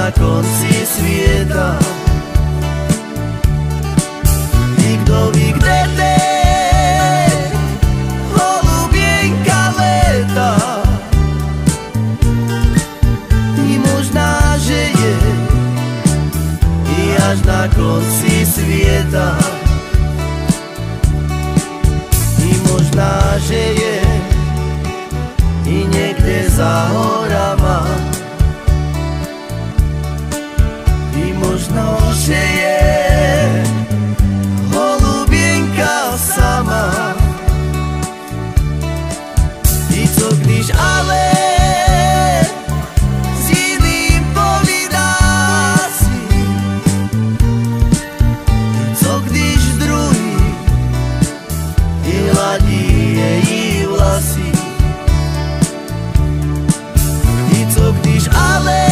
na konci svieta. Nikto ví, kde teď holubienka leta. I možná, že je i až na konci sveta. I možná, že je i niekde za horama. I možno, že je holubienka sama. I co když ale s jiným povídá si. I co když druhý i hladí její vlasy. I co když ale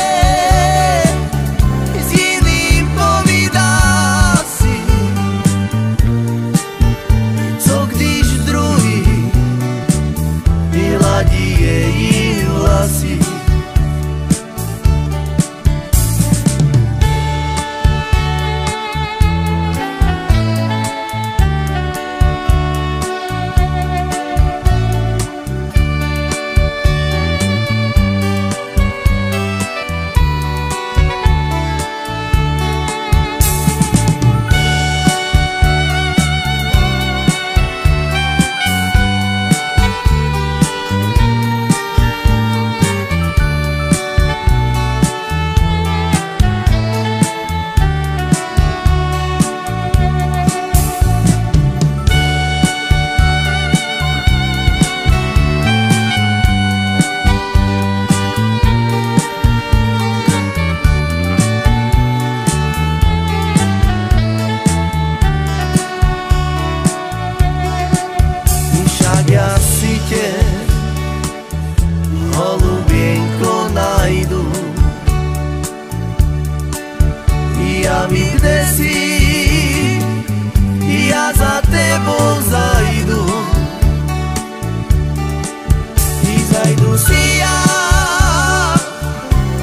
s jiným povídá si. I co když druhý vyladí její vlasy. Ja si te, holubienko, najdu. Ja vím, kde si, ja za tebou zajdu. I zajdu si ja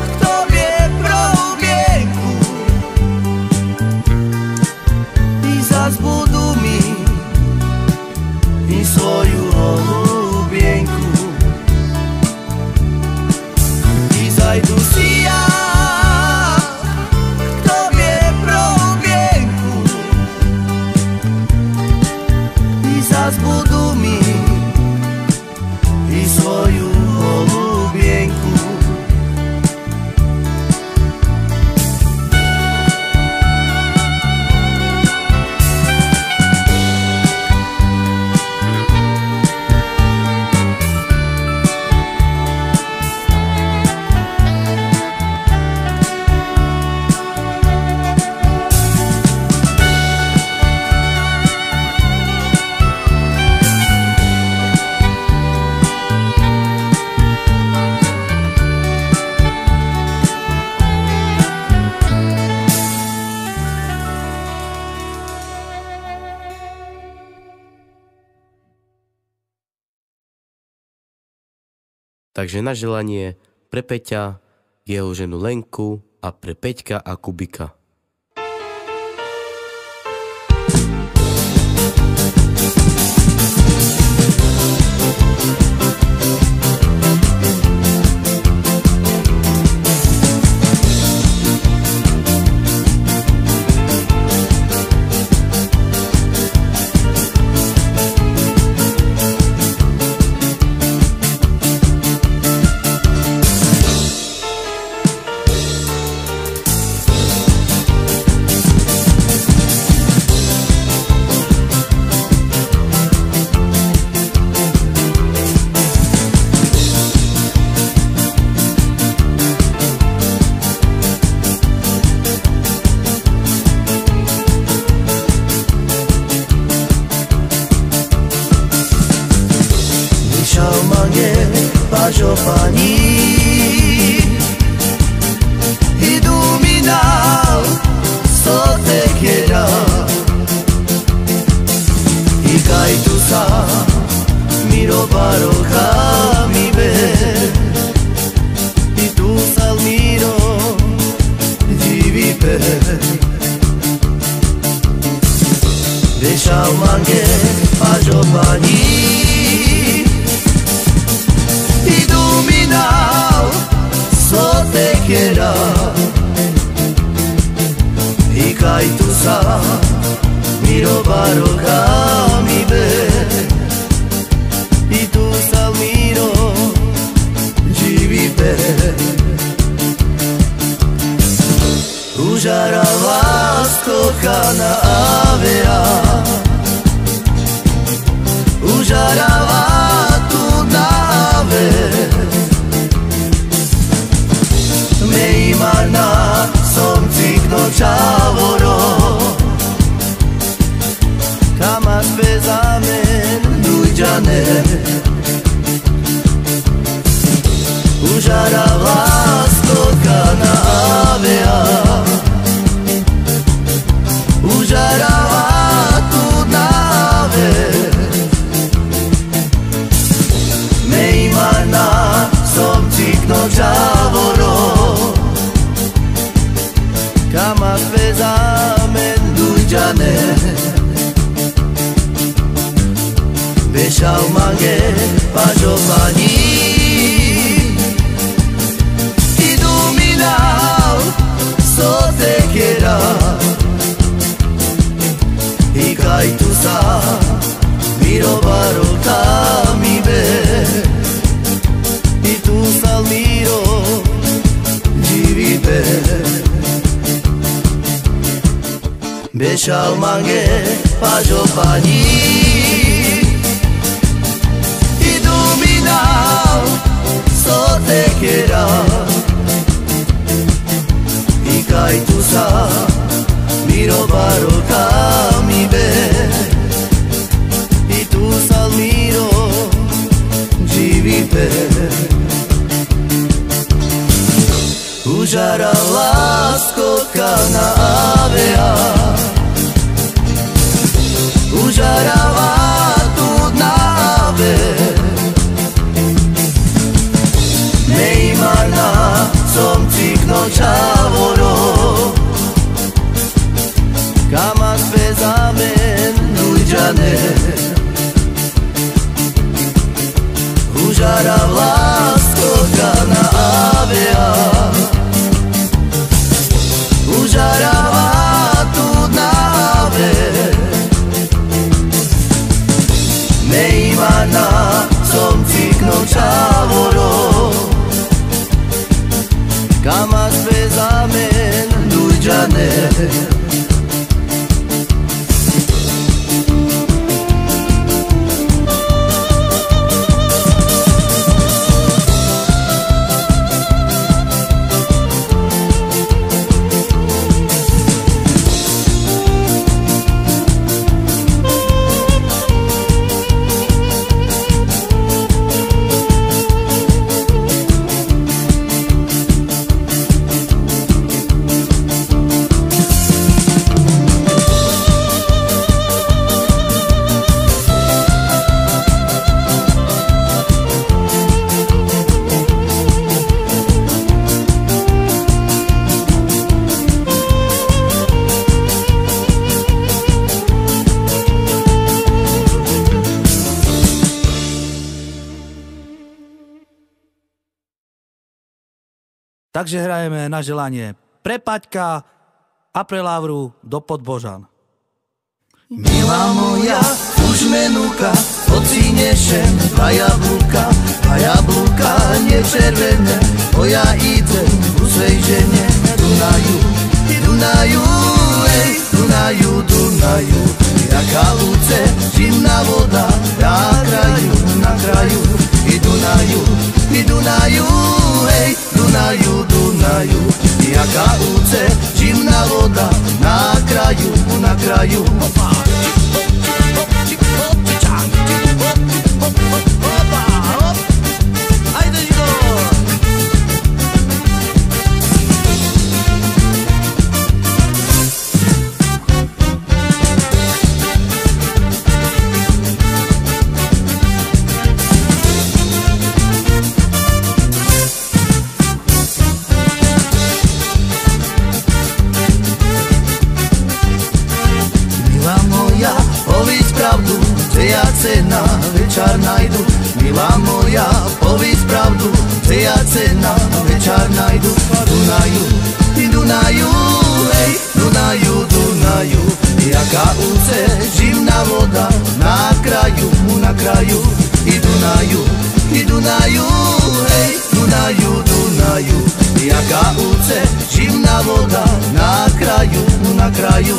k tobie pro holubienku. I zas budu mi i svoju holubienku. I zajdu si ja k tobie pro holubienku. I zas budu mi i svoju holubienku. Takže na želanie pre Peťa, jeho ženu Lenku a pre Peťka a Kubika. Pani iluminal so te quiera y cae tu sa miro baroja mi ver y tu sal miro Vešal mange a žopani Iluminal sote quiera Y cae tu sa Miro baroka mi be Y tu sa miro Živi be Užara lásko kana avea Užarava tu nave Me imana som cikno čavoro Kamas bezamen dujđane Užarava lásko kana avea Užarava tu nave Me imana som cikno čavoro Kama bezamen dujđane Vešal mange pa žopani Iluminal sote quiera Y cae tu sa Miro baroka mi be Y tu sal miro Živi be Vešal mange pa žopani Iluminal sote quiera Y cae tu sa Miro baroka mi be Y tu sal miro Živi be Užara lásko kana avea Užarava tu nave Me imana som cikno čavoro Kamas bezamen dujđane Užara lásko kana avea Užarava tu nave Me imana som cikno čavoro Kamas bezamen dujđane Takže hrajeme na želanie pre Paťka a pre Lavru do Podbožan. Milá moja, už menúka, hoci nešem dva jablúka, nečervené, bo ja idem ku svej žene. Dunaju, jaká lúce, zimná voda, na kraju, i Dunaju, Dunaju, jaká lúce, zimná voda, na kraju. na večer najdu. Milá moja, povedz pravdu, kde ja na večer najdu. Dunaju, Dunaju, hej, Dunaju, Dunaju, jaká úce, živná voda, na kraju. I Dunaju, hej, Dunaju, Dunaju, jaká úce, živná voda, na kraju.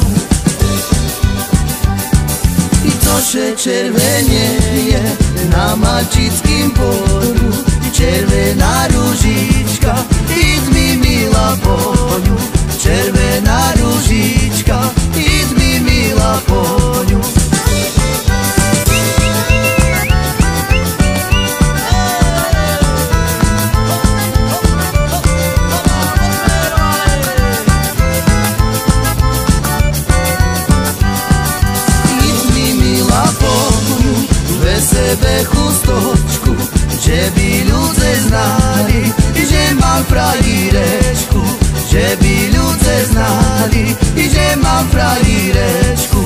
I cože červenieje na Malčickým polu, červená ružička, id mi milá poňu. Červená ružička, id mi milá poňu. Sebe chustočku, že by ľudze znali, že mám frajerečku, že by ľudze znali, že mám frajerečku.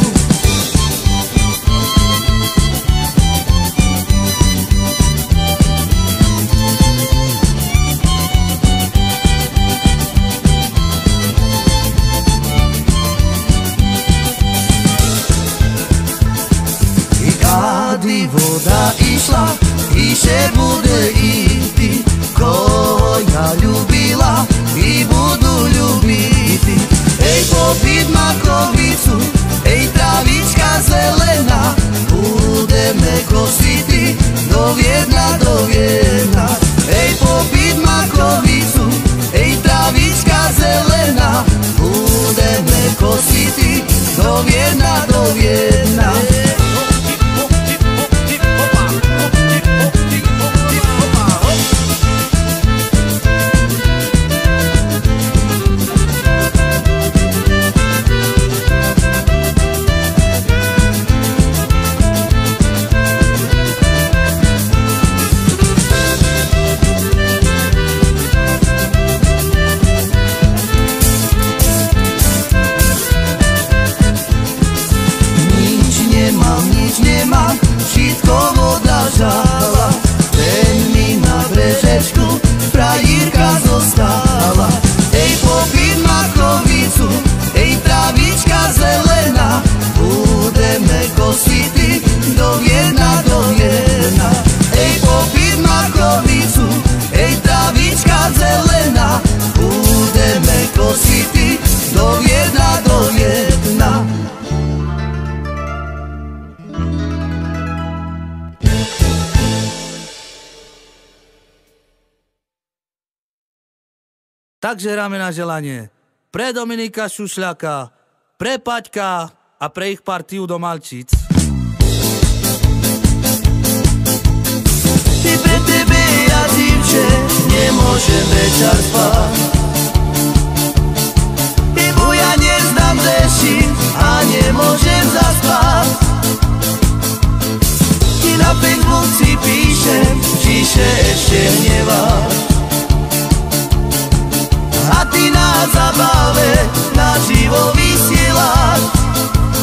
Kdy voda išla, iše bude ísť, koho ja ľúbila i budu ľúbiti. Ej, popít makovicu, ej, travička zelená, budeme kositi do Viedna. Ej, popít makovicu, ej, travička zelená, budeme kositi do Viedna. Všetko voda žala, ten mi na brežečku frajírka zostala. Ej, popít makovicu, ej, travička zelená, budeme kositi do Viedna. Ej, popít makovicu, ej, travička zelená, budeme kositi do Viedna. Takže hráme na želanie pre Dominika Šušľaka, pre Paťka a pre ich partiu do Malčíc. Ty pre tebe ja, divče, nemôžem večer spať, lebo ja neznám rešiť a nemôžem zaspať. Ty na Facebook si píšem, že ešte hneváš, a ty na zabave naživo vysielaš,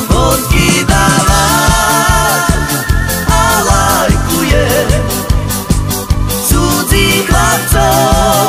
fotky dávaš a lajkuješ cudzích chlapcov.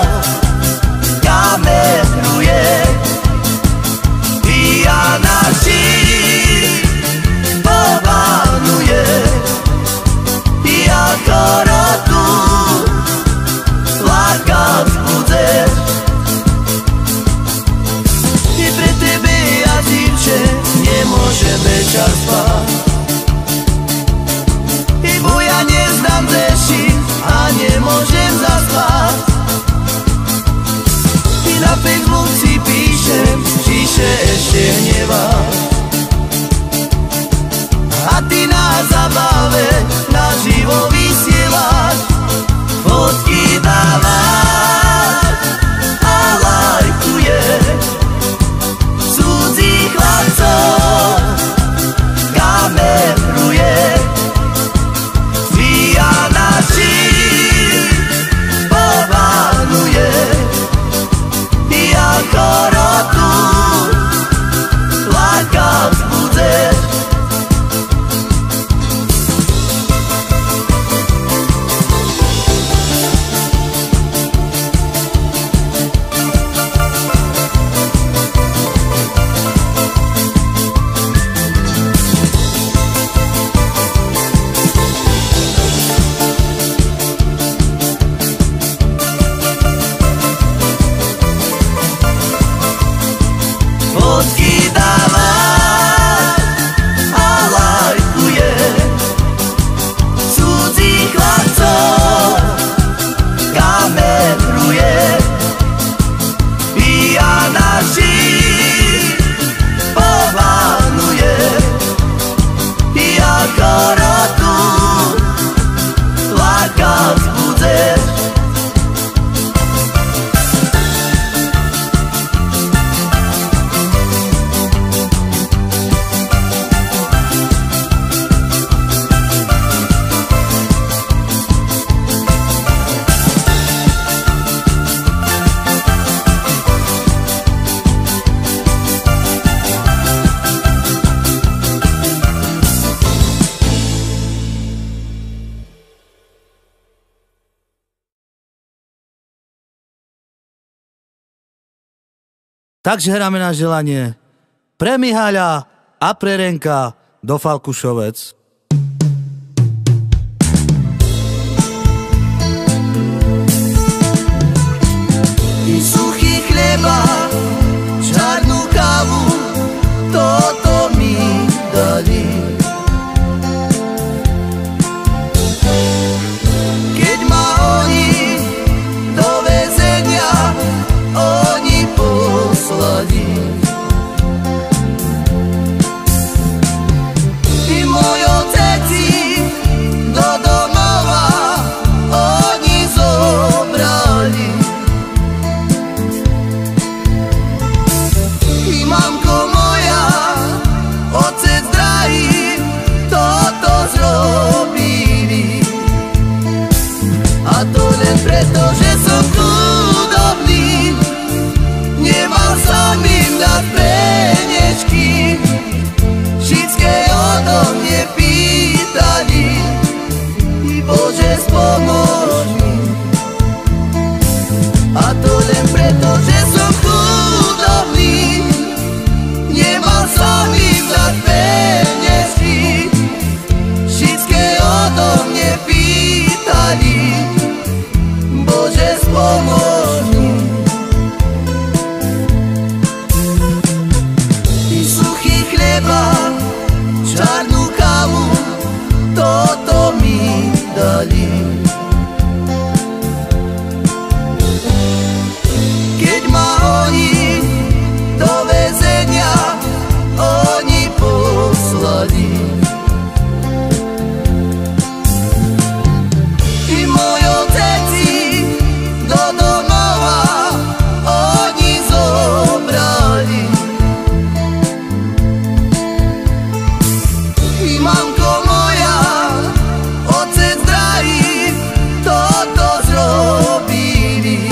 Takže hráme na želanie pre Miháľa a pre Renka do Falkušovec. I suchý chleba, čarnú kávu, toto mi dali. Keď ma oni do väzenia oni poslali. I môj oteci do domova oni zobrali. I mamko moja, otec drahý, toto zrobili. A to len preto, že som chudobný, nemal som im dať peniažky, všetké odo mne pýtali. I Bože spomôž mi. A to len preto, že som chudobný, nemal som im dať peniažky, všetké odo mne pýtali. Bože spomôž mi. I suchý chleba, čarnú kávu, toto mi dali. Keď ma oni do väzenia oni poslali. I môj oteci do domova oni zobrali. I mamko moja, otec drahý, toto zrobili.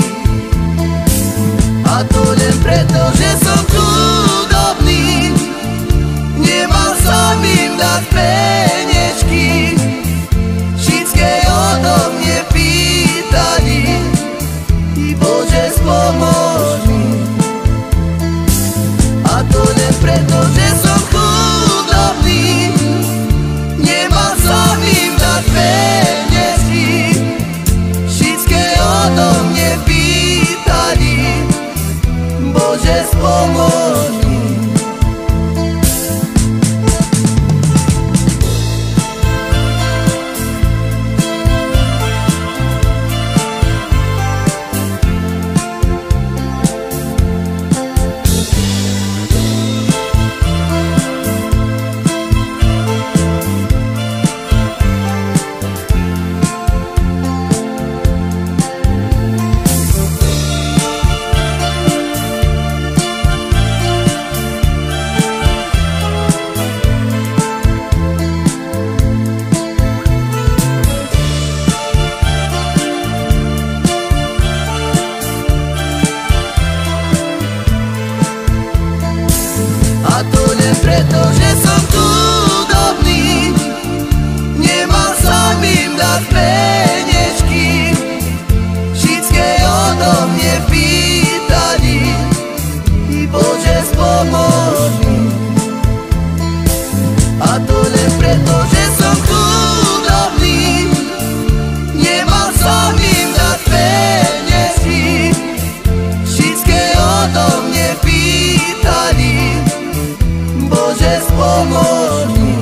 A to len preto, že som chudobný, nemal som im dať peniažky, všetké odo mne pýtali. I Bože spomôž mi. A to len preto, že som chudobný, nemal som im dať peniažky, všetké odo mne pýtali. Bože spomôž mi. A to len preto, že som chudobný, nemal som im dať peniažky, všetké odo mne pýtali. I Bože spomôž mi. A to len preto, že som chudobný, nemal som im dať peniažky, všetké odo mne pýtali. Bože spomôž mi.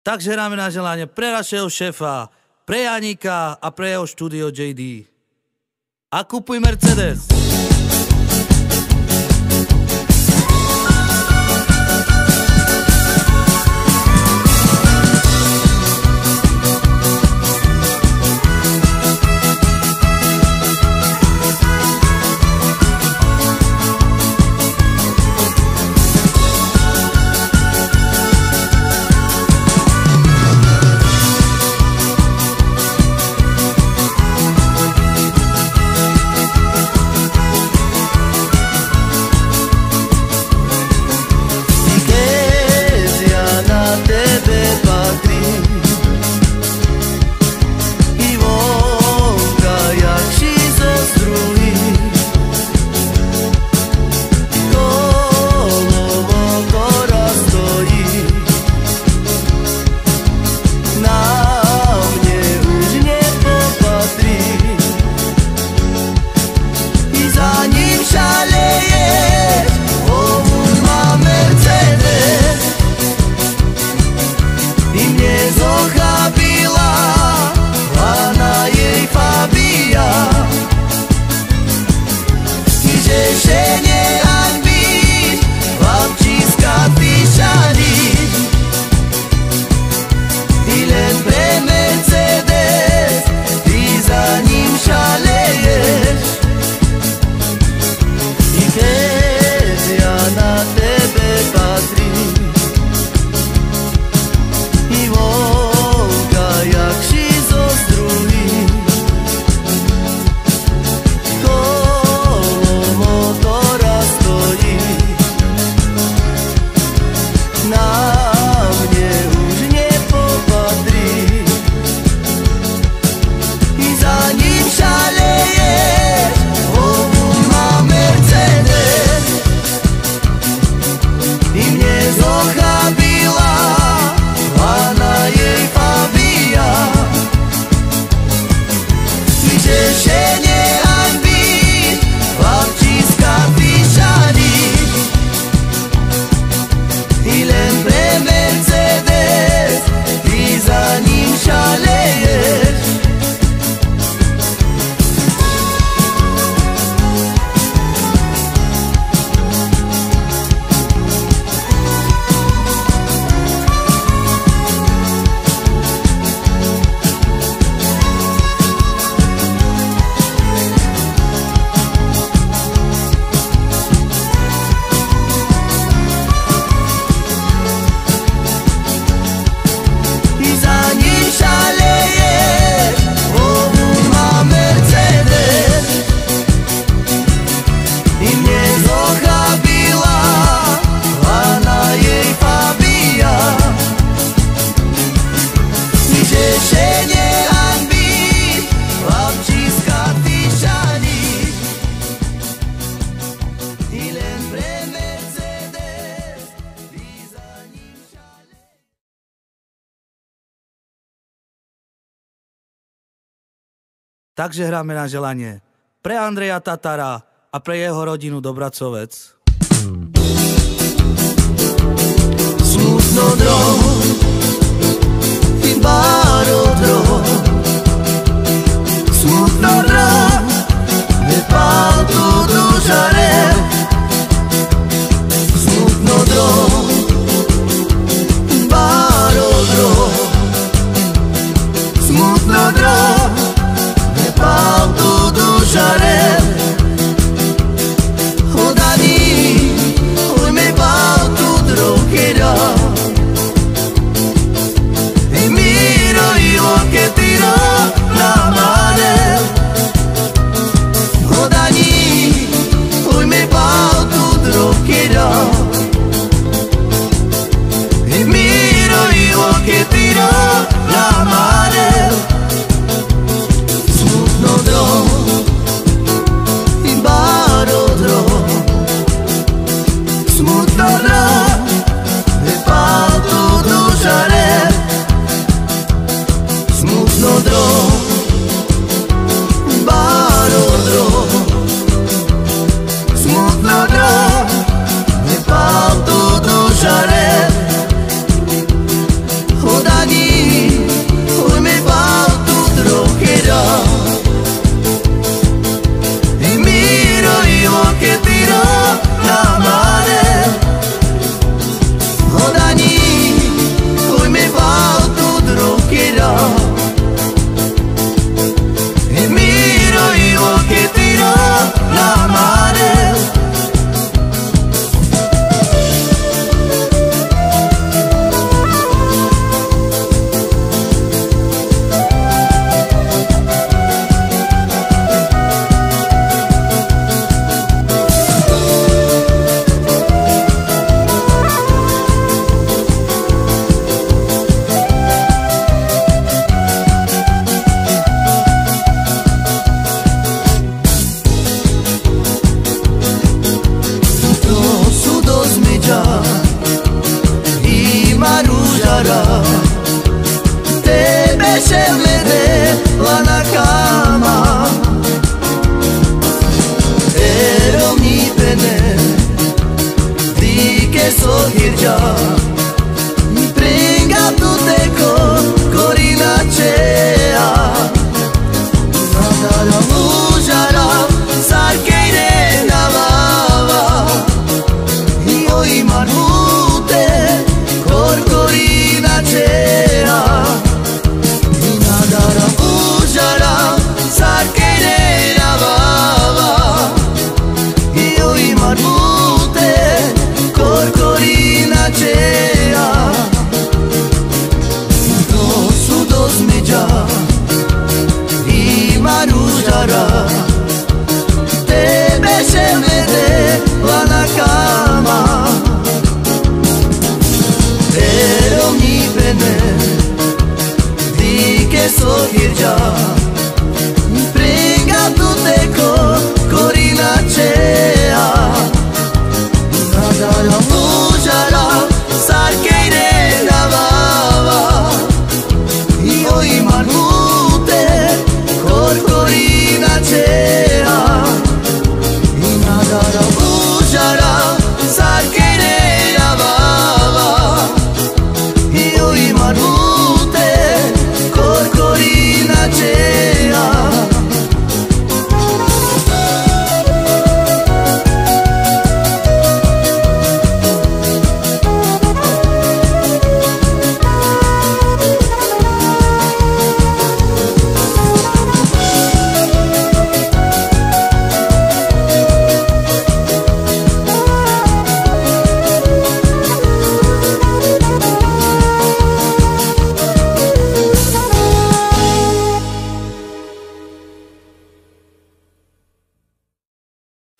Takže hráme na želanie pre našeho šéfa, pre Janíka a pre jeho štúdio JD. A kupuj Mercedes. Takže hráme na želanie pre Andreja Tatara a pre jeho rodinu Dobracovec. Smutno drog i baro drog, smutno drog ne pal tu dužare, smutno drog i baro drog, smutno drog ne pal tu dužare.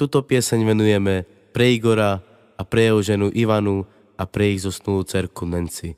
Tuto pieseň venujeme pre Igora a pre jeho ženu Ivanu a pre ich zosnulú dcerku Nancy.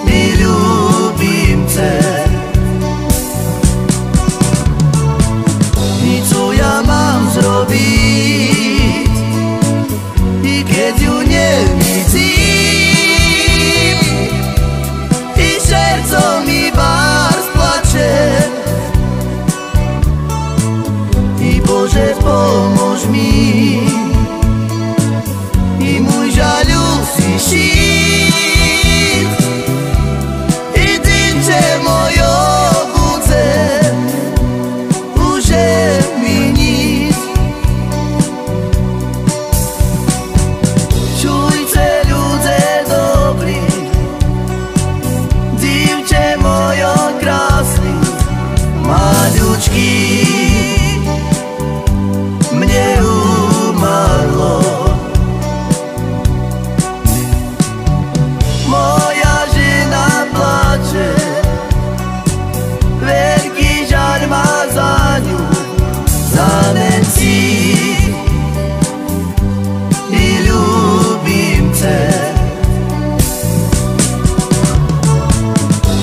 i ľúbimce. I co ja mám zrobiť, i keď ju nevidím, i serco mi bars plače. I Bože, pomôž mi, i môj žaľúci štít, i dynče mojo budze, už je mi nic. Čujte, ľudze dobrí, dívče mojo krásny, maľučký, mne umarlo. Moja žena plače, veľký žar má za ňu, zanenci i ľúbimce.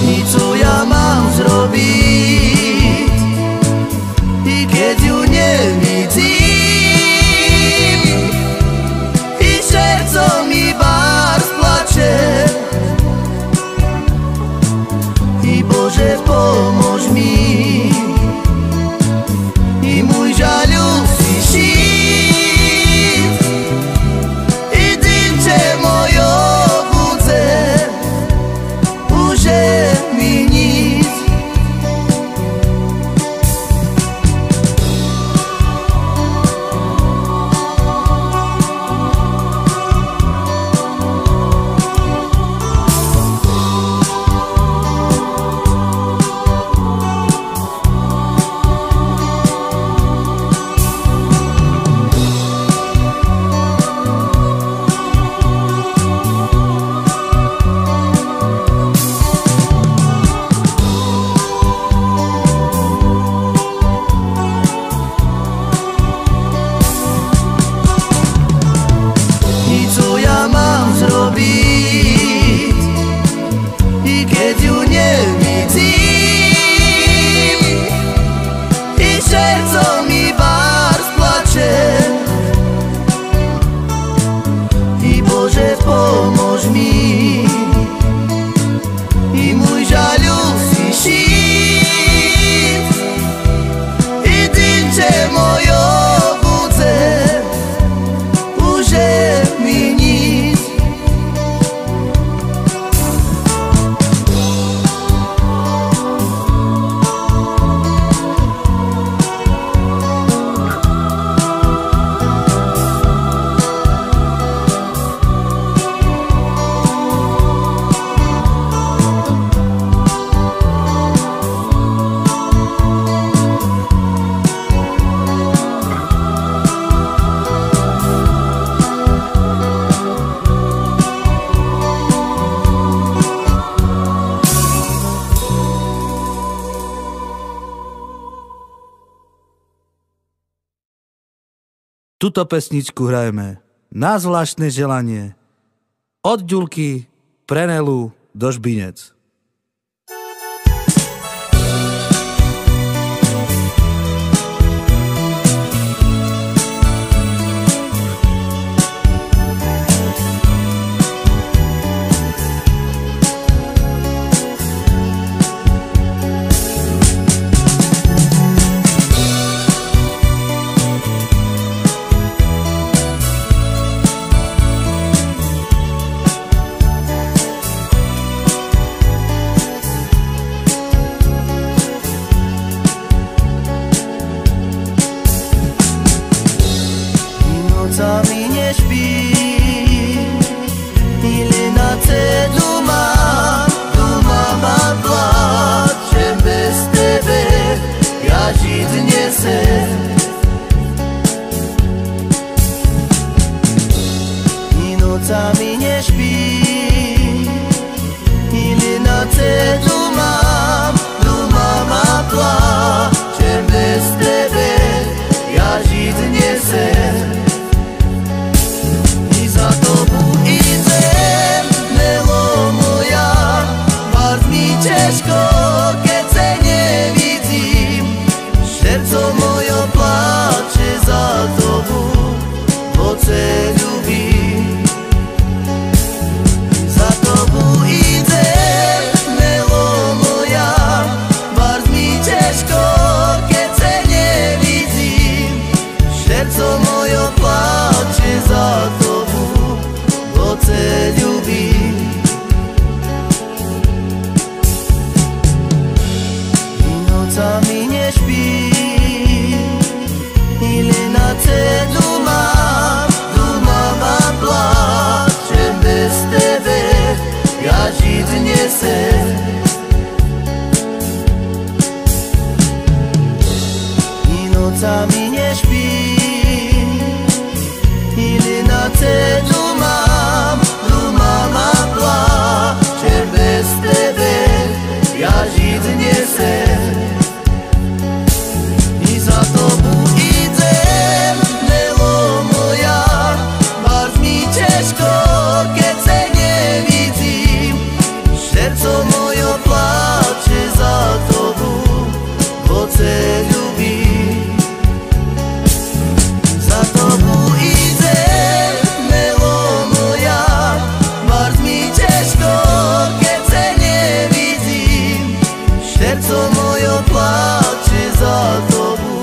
I co ja mám zrobiť, i keď ju nevidím, i serco mi bars plače. I Bože, pomôž mi, i môj žaľúci štít, i dynče mojo budze, už je mi nic. I keď ju nevidím, i serco mi bars plače. I Bože, pomôž mi, i môj žaľúci štít, i dynče mojo budze, už je mi nic. Tuto pesničku hrajeme na zvláštne želanie od Ďulky pre Nelu do Žbinec. Nocami nie śpi, ile na celu mam, tu mama płacze bez tebe, ja żyć nie chcę. I nocami nie śpi, ile na celu mam, tu mama płacze bez tebe, ja żyć nie chcę. I za tobą idę. Viacej duma ma pláče, bez tebe ja žiť nesem. I za tobu idem, nelo moja, máš mi ťažko, keď se nevidím. Serco mojo pláče za tobu, bo se ľubím. Za tobu idem, nelo moja, máš mi ťažko, keď se nevidím. Serco mojo pláče za tobu,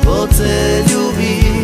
bo se ľubím.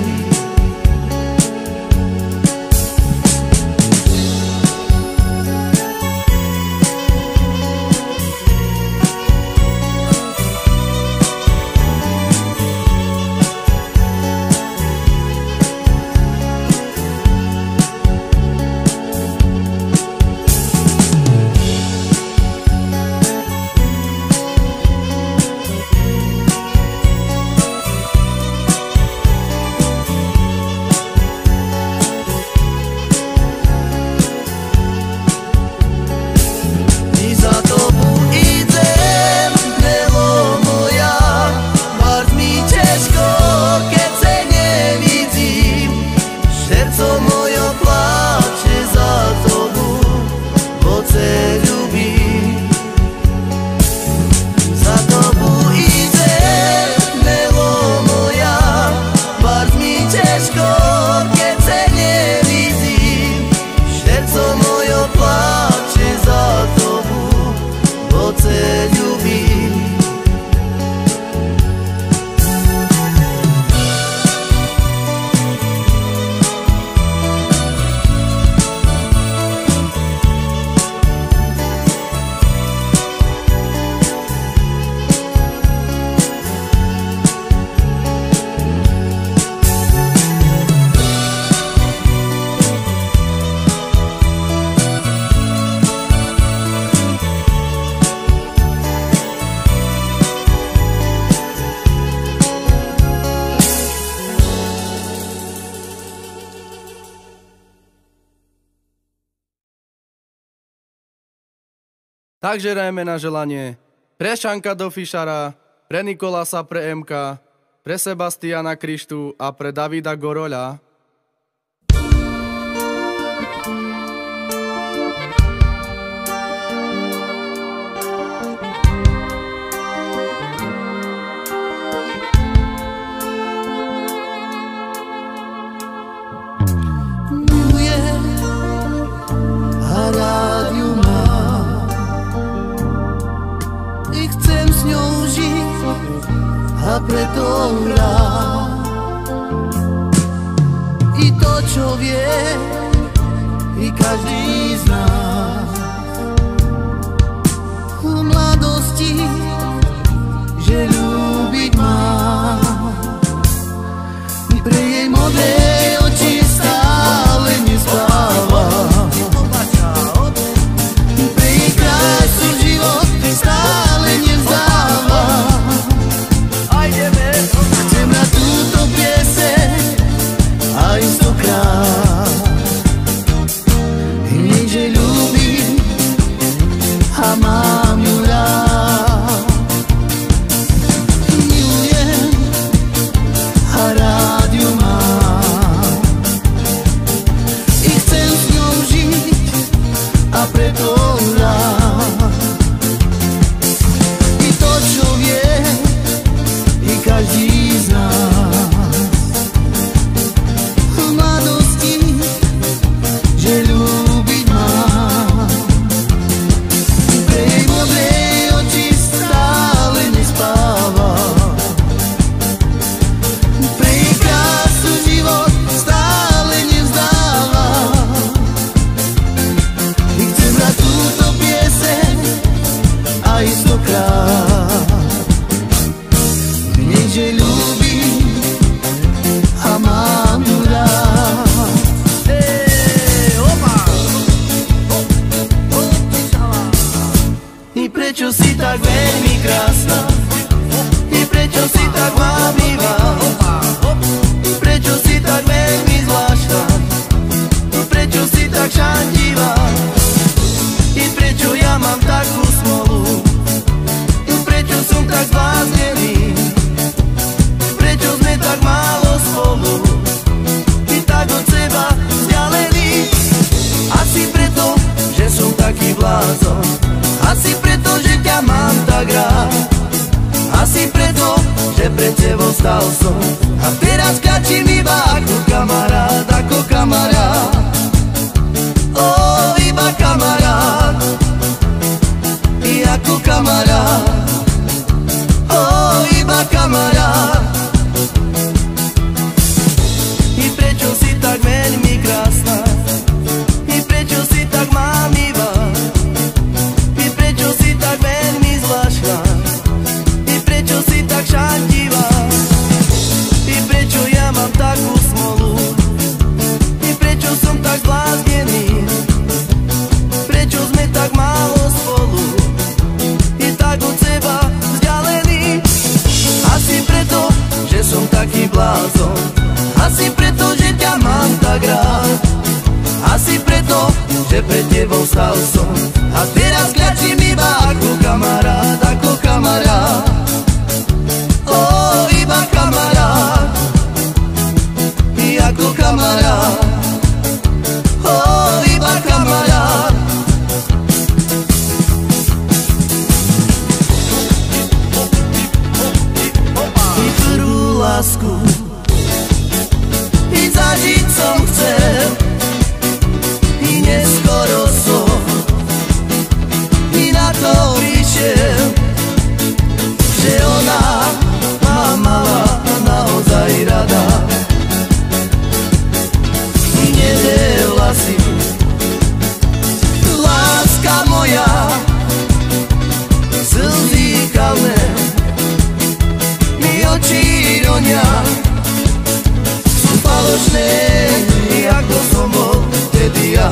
Takže hrajeme na želanie pre Šanka do Fišara, pre Nikolasa, pre MK, pre Sebastiana Krištu a pre Davida Goroľa. A preto hrám i to, čo vie i každý z nás v mladosti, že ľúbiť má. Pre jej modré oči stále nespávam, pre jej krásu život stále nevzdávam. Chcem na túto pieseň aj stokrát, hneď, že ľúbim a mám ju rád. Milujem a rád ju mám i chcem s ňou žiť a preto rád i to, čo vie každý z nás v mladosti, že ľúbiť má. Pre jej modré oči stále nespáva, pre jej krásu život stále nevzdáva. I chcem na túto pieseň aj stokrát, že ľúbim a mám ju rád. I prečo si tak veľmi krásna, i prečo si tak vámivá, i prečo si tak veľmi zvláštna. že pre tebou stal som. A teraz kľačím iba ako kamarát, ako kamarát. Ó, iba kamarát, i ako kamarát. Ó, iba kamarát. I prečo si tak veľmi krásna, i prečo si tak mám iba, i prečo si tak veľmi zvláštna, i prečo si tak šantivá, i prečo ja mám takú smolu, i prečo som tak zbláznený, prečo sme tak málo spolu, i tak od seba vzdialený. Asi preto, že som taký blázon, asi preto, že ťa mám tak rád, asi preto, že pred tebou stal som. A teraz kľačím iba ako kamarát, ako kamarát. Ó, iba kamarát, i ako kamarát. Ó, iba kamarát. I prvú lásku i zažiť som chcel, i neskoro som i na to prišiel, že ona ma mala naozaj rada. I nevedela si, láska moja, slzy kalné mi oči ronia, falošné, ako som bol vtedy ja.